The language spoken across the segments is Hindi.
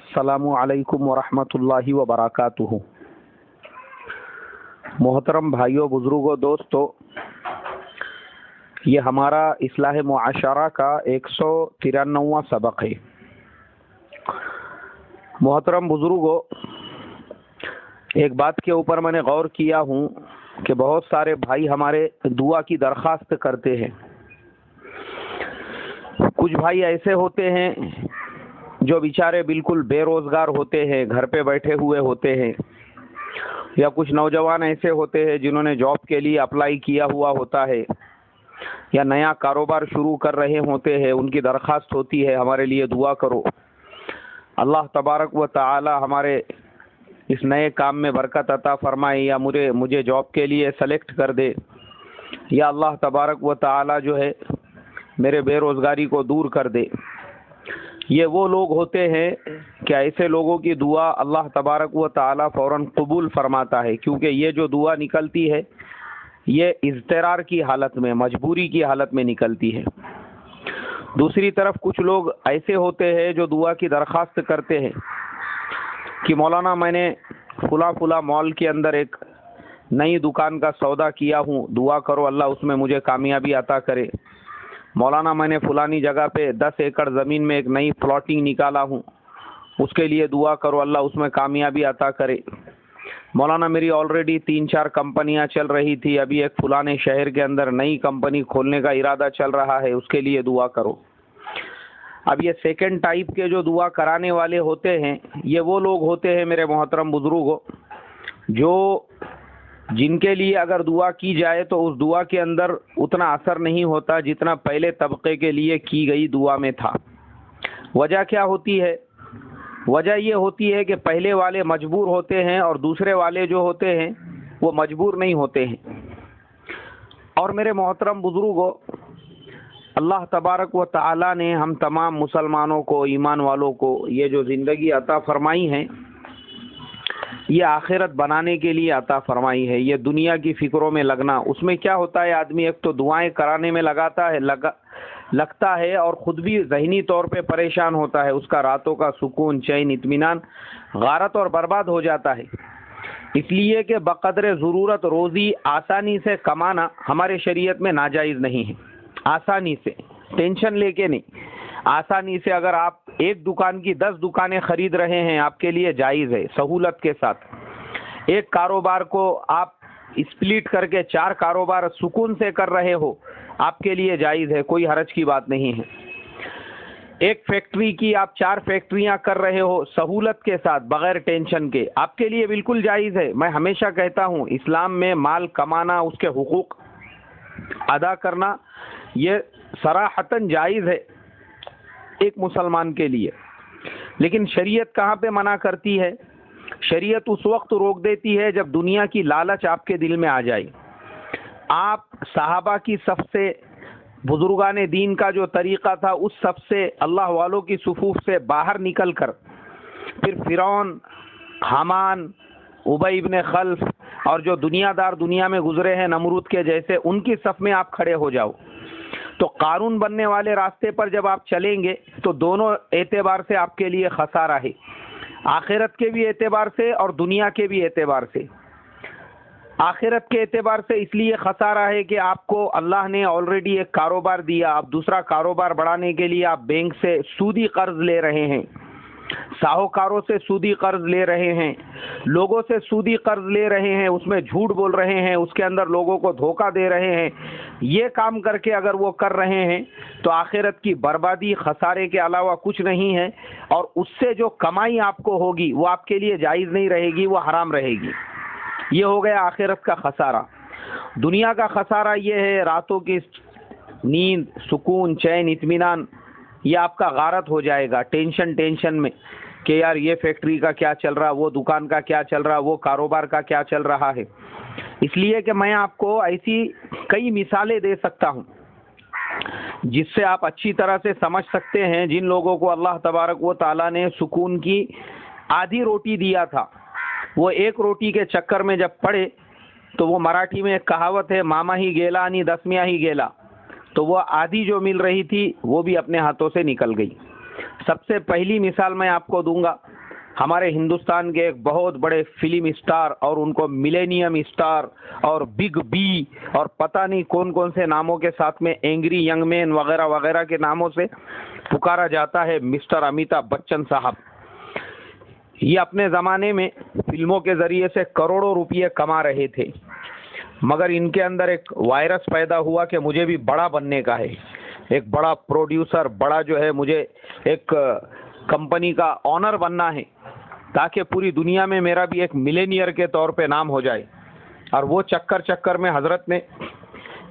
अस्सलामु अलैकुम वरहमतुल्लाहि वबरकातुहू। मोहतरम भाइयों, बुजुर्गों, दोस्तों, ये हमारा इस्लाह मुआशरा का 193वां सबक है। मोहतरम बुजुर्गों, एक बात के ऊपर मैंने गौर किया हूँ कि बहुत सारे भाई हमारे दुआ की दरख्वास्त करते हैं। कुछ भाई ऐसे होते हैं जो बेचारे बिल्कुल बेरोजगार होते हैं, घर पे बैठे हुए होते हैं, या कुछ नौजवान ऐसे होते हैं जिन्होंने जॉब के लिए अप्लाई किया हुआ होता है या नया कारोबार शुरू कर रहे होते हैं। उनकी दरख्वास्त होती है, हमारे लिए दुआ करो, अल्लाह तबारक व तआला हमारे इस नए काम में बरकत अता फरमाए, या मुझे जॉब के लिए सेलेक्ट कर दे, या अल्लाह तबारक व तआला जो है मेरे बेरोज़गारी को दूर कर दे। ये वो लोग होते हैं कि ऐसे लोगों की दुआ अल्लाह तबारक व तआला फ़ौरन कबूल फरमाता है, क्योंकि ये जो दुआ निकलती है ये इज़्तिरार की हालत में, मजबूरी की हालत में निकलती है। दूसरी तरफ कुछ लोग ऐसे होते हैं जो दुआ की दरख्वास्त करते हैं कि मौलाना, मैंने फुला मॉल के अंदर एक नई दुकान का सौदा किया हूँ, दुआ करो अल्लाह उसमें मुझे कामयाबी अता करे। मौलाना, मैंने फुलानी जगह पे 10 एकड़ ज़मीन में एक नई प्लॉटिंग निकाला हूँ, उसके लिए दुआ करो अल्लाह उसमें कामयाबी अता करे। मौलाना, मेरी ऑलरेडी 3-4 कंपनियाँ चल रही थी, अभी एक फुलाने शहर के अंदर नई कंपनी खोलने का इरादा चल रहा है, उसके लिए दुआ करो। अब ये सेकंड टाइप के जो दुआ कराने वाले होते हैं, ये वो लोग होते हैं मेरे मोहतरम बुजुर्गों, जो जिनके लिए अगर दुआ की जाए तो उस दुआ के अंदर उतना असर नहीं होता जितना पहले तबके के लिए की गई दुआ में था। वजह क्या होती है? वजह ये होती है कि पहले वाले मजबूर होते हैं और दूसरे वाले जो होते हैं वो मजबूर नहीं होते हैं। और मेरे मोहतरम बुजुर्गों, अल्लाह तबारक व तआला ने हम तमाम मुसलमानों को, ईमान वालों को ये जो ज़िंदगी अता फरमाई है, ये आखिरत बनाने के लिए अता फरमाई है। ये दुनिया की फिक्रों में लगना, उसमें क्या होता है, आदमी एक तो दुआएं कराने में लगता है और ख़ुद भी ज़हनी तौर पे परेशान होता है, उसका रातों का सुकून, चैन, इत्मीनान गारत और बर्बाद हो जाता है। इसलिए कि बक़द्र ज़रूरत रोज़ी आसानी से कमाना हमारे शरीयत में नाजायज़ नहीं है। आसानी से, टेंशन लेके नहीं, आसानी से अगर आप एक दुकान की 10 दुकानें खरीद रहे हैं, आपके लिए जायज़ है, सहूलत के साथ। एक कारोबार को आप स्प्लिट करके 4 कारोबार सुकून से कर रहे हो, आपके लिए जायज़ है, कोई हरज की बात नहीं है। एक फैक्ट्री की आप 4 फैक्ट्रियां कर रहे हो सहूलत के साथ, बगैर टेंशन के, आपके लिए बिल्कुल जायज़ है। मैं हमेशा कहता हूँ, इस्लाम में माल कमाना, उसके हुकूक अदा करना, ये सराहतन जायज़ है एक मुसलमान के लिए। लेकिन शरीयत कहाँ पे मना करती है? शरीयत उस वक्त रोक देती है जब दुनिया की लालच आपके दिल में आ जाए। आप सहाबा की सफ से, बुजुर्गान दीन का जो तरीक़ा था, उस सफ से, अल्लाह वालों की सुफूफ से बाहर निकल कर फिर फिरौन, हामान, उबई इब्न खल्फ और जो दुनियादार दुनिया में गुजरे हैं नमरूद के जैसे, उनकी सफ में आप खड़े हो जाओ, तो कानून बनने वाले रास्ते पर जब आप चलेंगे तो दोनों एतबार से आपके लिए खसारा है, आखिरत के भी एतबार से और दुनिया के भी एतबार से। आखिरत के एतबार से इसलिए खसारा है कि आपको अल्लाह ने ऑलरेडी एक कारोबार दिया, आप दूसरा कारोबार बढ़ाने के लिए आप बैंक से सूदी कर्ज ले रहे हैं, साहूकारों से सूदी कर्ज ले रहे हैं, लोगों से सूदी कर्ज ले रहे हैं, उसमें झूठ बोल रहे हैं, उसके अंदर लोगों को धोखा दे रहे हैं। ये काम करके अगर वो कर रहे हैं तो आखिरत की बर्बादी, खसारे के अलावा कुछ नहीं है। और उससे जो कमाई आपको होगी वो आपके लिए जायज़ नहीं रहेगी, वो हराम रहेगी। ये हो गया आखिरत का खसारा। दुनिया का खसारा ये है, रातों की नींद, सुकून, चैन, इत्मीनान, ये आपका गारत हो जाएगा टेंशन में कि यार ये फैक्ट्री का क्या चल रहा, वो दुकान का क्या चल रहा, वो कारोबार का क्या चल रहा है। इसलिए कि मैं आपको ऐसी कई मिसालें दे सकता हूँ जिससे आप अच्छी तरह से समझ सकते हैं। जिन लोगों को अल्लाह तबारक व तआला ने सुकून की आधी रोटी दिया था, वो एक रोटी के चक्कर में जब पड़े तो वो मराठी में एक कहावत है, मामा ही गेला आणि दसमिया ही गेला, तो वो आधी जो मिल रही थी वो भी अपने हाथों से निकल गई। सबसे पहली मिसाल मैं आपको दूंगा हमारे हिंदुस्तान के एक बहुत बड़े फिल्म स्टार और उनको मिलेनियम स्टार और बिग बी और पता नहीं कौन कौन से नामों के साथ में एंग्री यंग मैन वगैरह वगैरह के नामों से पुकारा जाता है मिस्टर अमिताभ बच्चन साहब। ये अपने ज़माने में फिल्मों के ज़रिए से करोड़ों रुपये कमा रहे थे, मगर इनके अंदर एक वायरस पैदा हुआ कि मुझे भी बड़ा बनने का है, एक बड़ा प्रोड्यूसर, बड़ा जो है मुझे एक कंपनी का ऑनर बनना है ताकि पूरी दुनिया में मेरा भी एक मिलेनियर के तौर पे नाम हो जाए। और वो चक्कर में हजरत ने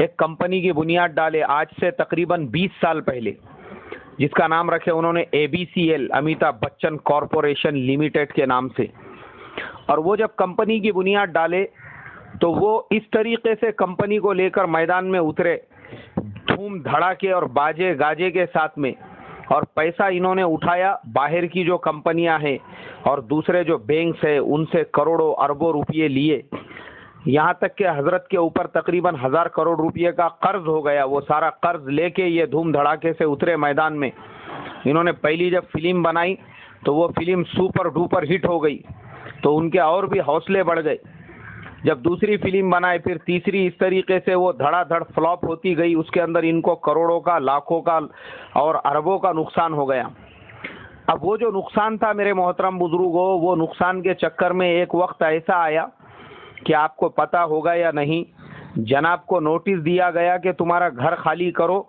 एक कंपनी की बुनियाद डाले आज से तकरीबन 20 साल पहले, जिसका नाम रखे उन्होंने ABCL, Amitabh Bachchan corporation limited के नाम से। और वो जब कंपनी की बुनियाद डाले तो वो इस तरीके से कंपनी को लेकर मैदान में उतरे, धूम धड़ाके और बाजे गाजे के साथ में, और पैसा इन्होंने उठाया बाहर की जो कंपनियां हैं और दूसरे जो बैंक्स है उनसे करोड़ों अरबों रुपये लिए, यहाँ तक कि हजरत के ऊपर तकरीबन 1000 करोड़ रुपये का कर्ज हो गया। वो सारा कर्ज लेके ये धूम धड़ाके से उतरे मैदान में। इन्होंने पहली जब फिल्म बनाई तो वो फिल्म सुपर डुपर हिट हो गई, तो उनके और भी हौसले बढ़ गए। जब दूसरी फिल्म बनाए, फिर तीसरी, इस तरीके से वो धड़ाधड़ फ्लॉप होती गई। उसके अंदर इनको करोड़ों का, लाखों का और अरबों का नुकसान हो गया। अब वो जो नुकसान था मेरे मोहतरम बुजुर्गों, वो नुकसान के चक्कर में एक वक्त ऐसा आया कि आपको पता होगा या नहीं, जनाब को नोटिस दिया गया कि तुम्हारा घर खाली करो,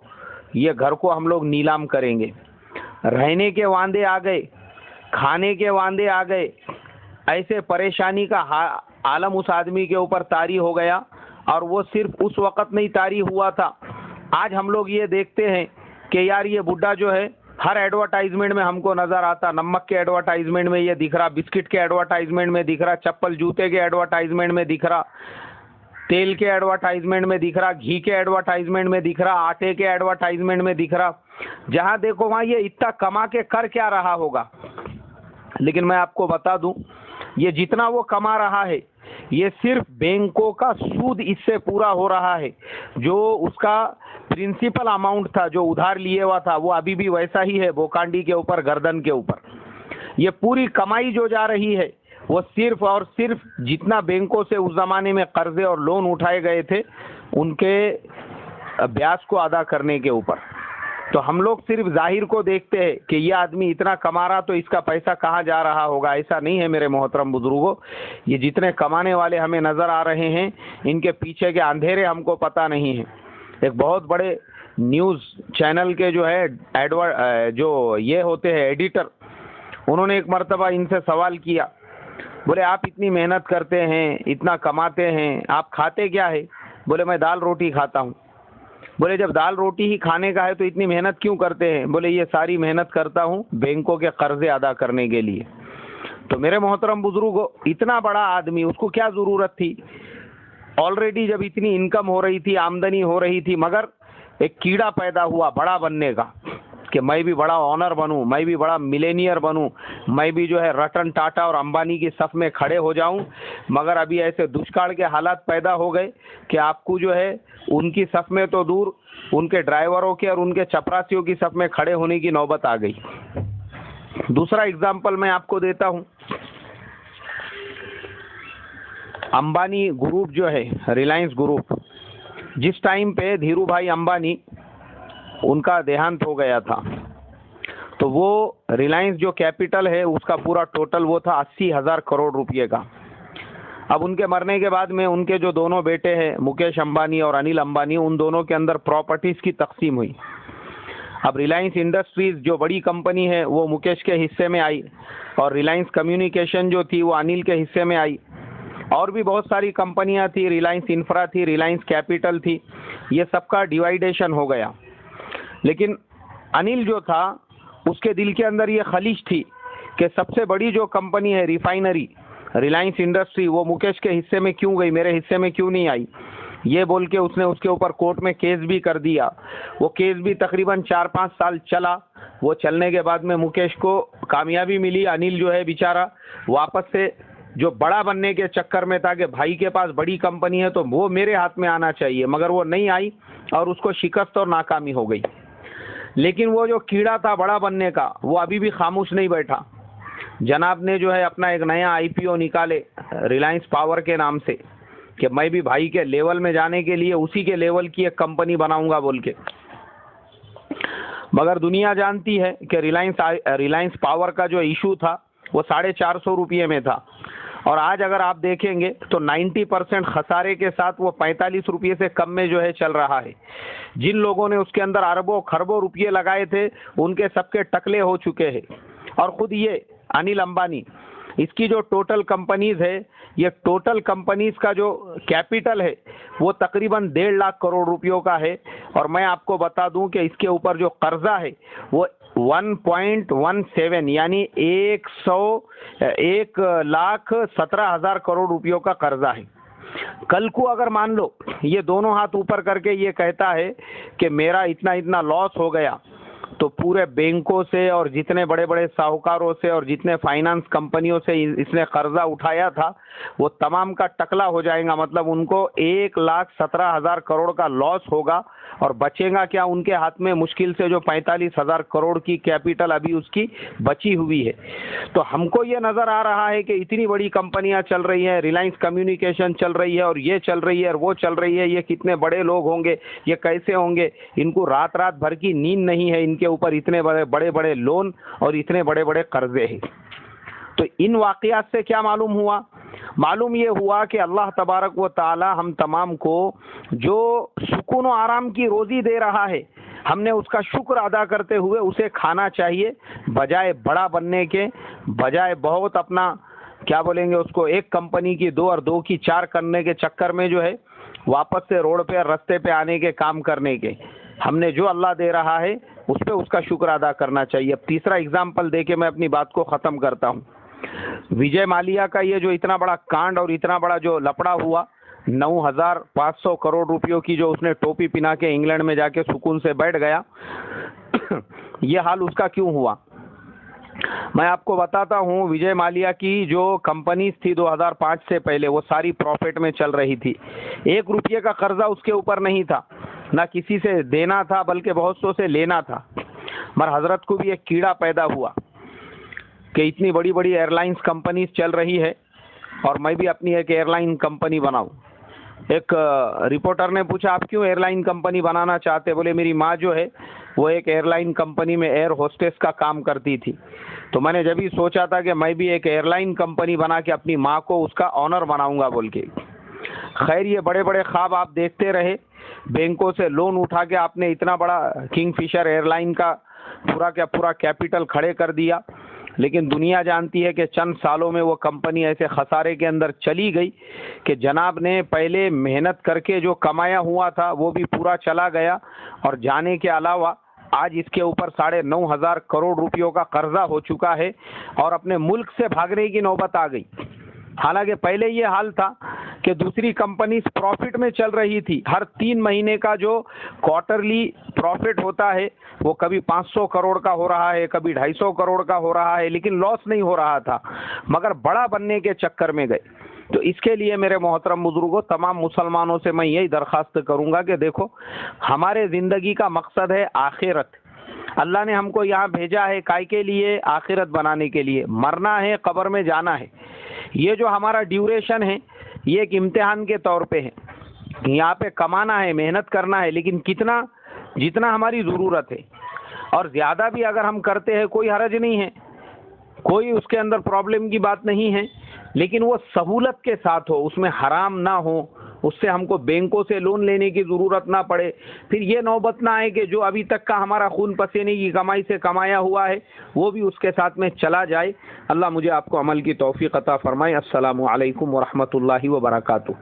ये घर को हम लोग नीलाम करेंगे। रहने के वांदे आ गए, खाने के वांदे आ गए, ऐसे परेशानी का आलम उस आदमी के ऊपर तारी हो गया। और वो सिर्फ उस वक़्त नहीं तारी हुआ था, आज हम लोग ये देखते हैं कि यार ये बुड्ढा जो है हर एडवर्टाइजमेंट में हमको नज़र आता, नमक के एडवर्टाइजमेंट में ये दिख रहा, बिस्किट के एडवर्टाइजमेंट में दिख रहा, चप्पल जूते के एडवर्टाइजमेंट में दिख रहा, तेल के एडवर्टाइजमेंट में दिख रहा, घी के एडवर्टाइजमेंट में दिख रहा, आटे के एडवर्टाइजमेंट में दिख रहा। जहाँ देखो वहाँ ये इतना कमा के कर क्या रहा होगा। लेकिन मैं आपको बता दूं, ये जितना वो कमा रहा है ये सिर्फ बैंकों का सूद इससे पूरा हो रहा है। जो उसका प्रिंसिपल अमाउंट था, जो उधार लिए हुआ था, वो अभी भी वैसा ही है, बोकांडी के ऊपर, गर्दन के ऊपर। ये पूरी कमाई जो जा रही है वो सिर्फ और सिर्फ जितना बैंकों से उस जमाने में कर्जे और लोन उठाए गए थे उनके ब्याज को अदा करने के ऊपर। तो हम लोग सिर्फ जाहिर को देखते हैं कि ये आदमी इतना कमा रहा तो इसका पैसा कहाँ जा रहा होगा। ऐसा नहीं है मेरे मोहतरम बुजुर्गों, ये जितने कमाने वाले हमें नज़र आ रहे हैं इनके पीछे के अंधेरे हमको पता नहीं है। एक बहुत बड़े न्यूज़ चैनल के जो है जो ये होते हैं एडिटर, उन्होंने एक मर्तबा इनसे सवाल किया, बोले आप इतनी मेहनत करते हैं, इतना कमाते हैं, आप खाते क्या है? बोले मैं दाल रोटी खाता हूँ। बोले जब दाल रोटी ही खाने का है तो इतनी मेहनत क्यों करते हैं? बोले ये सारी मेहनत करता हूँ बैंकों के कर्जे अदा करने के लिए। तो मेरे मोहतरम बुजुर्गों, इतना बड़ा आदमी, उसको क्या ज़रूरत थी? ऑलरेडी जब इतनी इनकम हो रही थी, आमदनी हो रही थी, मगर एक कीड़ा पैदा हुआ बड़ा बनने का कि मैं भी बड़ा ऑनर बनूं, मैं भी बड़ा मिलेनियर बनूं, मैं भी जो है रतन टाटा और अंबानी की सफ में खड़े हो जाऊं। मगर अभी ऐसे दुष्काल के हालात पैदा हो गए कि आपको जो है उनकी सफ में तो दूर, उनके ड्राइवरों के और उनके चपरासियों की सफ में खड़े होने की नौबत आ गई। दूसरा एग्जाम्पल मैं आपको देता हूं, अंबानी ग्रुप जो है, रिलायंस ग्रुप, जिस टाइम पे धीरू भाई अंबानी उनका देहांत हो गया था तो वो रिलायंस जो कैपिटल है उसका पूरा टोटल वो था 80,000 करोड़ रुपए का। अब उनके मरने के बाद में उनके जो दोनों बेटे हैं मुकेश अंबानी और अनिल अंबानी, उन दोनों के अंदर प्रॉपर्टीज की तकसीम हुई। अब रिलायंस इंडस्ट्रीज जो बड़ी कंपनी है वो मुकेश के हिस्से में आई और रिलायंस कम्युनिकेशन जो थी वो अनिल के हिस्से में आई। और भी बहुत सारी कंपनियां थी, रिलायंस इंफ्रा थी, रिलायंस कैपिटल थी, ये सबका डिवाइडेशन हो गया। लेकिन अनिल जो था उसके दिल के अंदर ये खलिश थी कि सबसे बड़ी जो कंपनी है रिफाइनरी रिलायंस इंडस्ट्री, वो मुकेश के हिस्से में क्यों गई, मेरे हिस्से में क्यों नहीं आई? ये बोल के उसने उसके ऊपर कोर्ट में केस भी कर दिया। वो केस भी तकरीबन 4-5 साल चला। वो चलने के बाद में मुकेश को कामयाबी मिली। अनिल जो है बेचारा वापस से जो बड़ा बनने के चक्कर में था कि भाई के पास बड़ी कंपनी है तो वो मेरे हाथ में आना चाहिए, मगर वो नहीं आई और उसको शिकस्त और नाकामी हो गई। लेकिन वो जो कीड़ा था बड़ा बनने का, वो अभी भी खामोश नहीं बैठा। जनाब ने जो है अपना एक नया आईपीओ निकाले रिलायंस पावर के नाम से कि मैं भी भाई के लेवल में जाने के लिए उसी के लेवल की एक कंपनी बनाऊंगा बोल के। मगर दुनिया जानती है कि रिलायंस पावर का जो इशू था वो 450 रुपये में था, और आज अगर आप देखेंगे तो 90% खसारे के साथ वो 45 रुपये से कम में जो है चल रहा है। जिन लोगों ने उसके अंदर अरबों खरबों रुपये लगाए थे उनके सबके टकले हो चुके हैं। और ख़ुद ये अनिल अंबानी, इसकी जो टोटल कंपनीज है, ये टोटल कंपनीज का जो कैपिटल है वो तकरीबन 1.5 लाख करोड़ रुपयों का है। और मैं आपको बता दूं कि इसके ऊपर जो कर्जा है वो 1.17 यानी 1,17,000 करोड़ रुपयों का कर्जा है। कल को अगर मान लो ये दोनों हाथ ऊपर करके ये कहता है कि मेरा इतना इतना लॉस हो गया, तो पूरे बैंकों से और जितने बड़े बड़े साहूकारों से और जितने फाइनेंस कंपनियों से इसने कर्जा उठाया था वो तमाम का टकला हो जाएगा। मतलब उनको 1,17,000 करोड़ का लॉस होगा, और बचेगा क्या उनके हाथ में? मुश्किल से जो 45,000 करोड़ की कैपिटल अभी उसकी बची हुई है। तो हमको ये नज़र आ रहा है कि इतनी बड़ी कंपनियां चल रही हैं, रिलायंस कम्युनिकेशन चल रही है और ये चल रही है और वो चल रही है, ये कितने बड़े लोग होंगे, ये कैसे होंगे? इनको रात रात भर की नींद नहीं है, इनके ऊपर इतने बड़े बड़े लोन और इतने बड़े बड़े कर्जे हैं। तो इन वाक़यात से क्या मालूम हुआ? मालूम ये हुआ कि अल्लाह तबारक व ताला हम तमाम को जो सुकून और आराम की रोज़ी दे रहा है, हमने उसका शुक्र अदा करते हुए उसे खाना चाहिए, बजाय बड़ा बनने के, बजाय बहुत अपना क्या बोलेंगे उसको, एक कंपनी की 2 और 2 की 4 करने के चक्कर में जो है वापस से रोड पे रास्ते पे आने के काम करने के। हमने जो अल्लाह दे रहा है उस पर उसका शुक्र अदा करना चाहिए। अब तीसरा एग्जाम्पल दे के मैं अपनी बात को ख़त्म करता हूँ। विजय माल्या का ये जो इतना बड़ा कांड और इतना बड़ा जो लफड़ा हुआ, 9,500 करोड़ रुपयों की जो उसने टोपी पिना के इंग्लैंड में जाके सुकून से बैठ गया, ये हाल उसका क्यों हुआ? मैं आपको बताता हूँ। विजय माल्या की जो कंपनीज थी 2005 से पहले वो सारी प्रॉफिट में चल रही थी। 1 रुपये का कर्जा उसके ऊपर नहीं था, ना किसी से देना था बल्कि बहुत सौ से लेना था। मगर हजरत को भी एक कीड़ा पैदा हुआ कि इतनी बड़ी बड़ी एयरलाइंस कंपनीज चल रही है और मैं भी अपनी एक एयरलाइन कंपनी बनाऊं। एक रिपोर्टर ने पूछा, आप क्यों एयरलाइन कंपनी बनाना चाहते? बोले मेरी माँ जो है वो एक एयरलाइन कंपनी में एयर होस्टेस का काम करती थी, तो मैंने जब ही सोचा था कि मैं भी एक एयरलाइन कंपनी बना के अपनी माँ को उसका ऑनर बनाऊंगा बोल के। खैर ये बड़े बड़े ख्वाब आप देखते रहे, बैंकों से लोन उठा के आपने इतना बड़ा किंगफिशर एयरलाइन का पूरा कैपिटल खड़े कर दिया, लेकिन दुनिया जानती है कि चंद सालों में वो कंपनी ऐसे खसारे के अंदर चली गई कि जनाब ने पहले मेहनत करके जो कमाया हुआ था वो भी पूरा चला गया, और जाने के अलावा आज इसके ऊपर 9,500 करोड़ रुपयों का कर्जा हो चुका है और अपने मुल्क से भागने की नौबत आ गई। हालांकि पहले ये हाल था कि दूसरी कंपनीज प्रॉफिट में चल रही थी। हर 3 महीने का जो क्वार्टरली प्रॉफिट होता है वो कभी 500 करोड़ का हो रहा है, कभी 250 करोड़ का हो रहा है, लेकिन लॉस नहीं हो रहा था, मगर बड़ा बनने के चक्कर में गए। तो इसके लिए मेरे मोहतरम बुजुर्गों, तमाम मुसलमानों से मैं यही दरख्वास्त करूंगा कि देखो, हमारे ज़िंदगी का मकसद है आखिरत। अल्लाह ने हमको यहाँ भेजा है काय के लिए? आखिरत बनाने के लिए। मरना है, कब्र में जाना है। ये जो हमारा ड्यूरेशन है ये एक इम्तिहान के तौर पे है। यहाँ पे कमाना है, मेहनत करना है, लेकिन कितना? जितना हमारी ज़रूरत है, और ज़्यादा भी अगर हम करते हैं कोई हर्ज नहीं है, कोई उसके अंदर प्रॉब्लम की बात नहीं है, लेकिन वो सहूलत के साथ हो, उसमें हराम ना हो, उससे हमको बैंकों से लोन लेने की ज़रूरत ना पड़े। फिर ये नौबत ना आए कि जो अभी तक का हमारा खून पसीने की कमाई से कमाया हुआ है वो भी उसके साथ में चला जाए। अल्लाह मुझे आपको अमल की तौफीक अता फरमाए। अस्सलामु अलैकुम व रहमतुल्लाहि व बरकातुहू।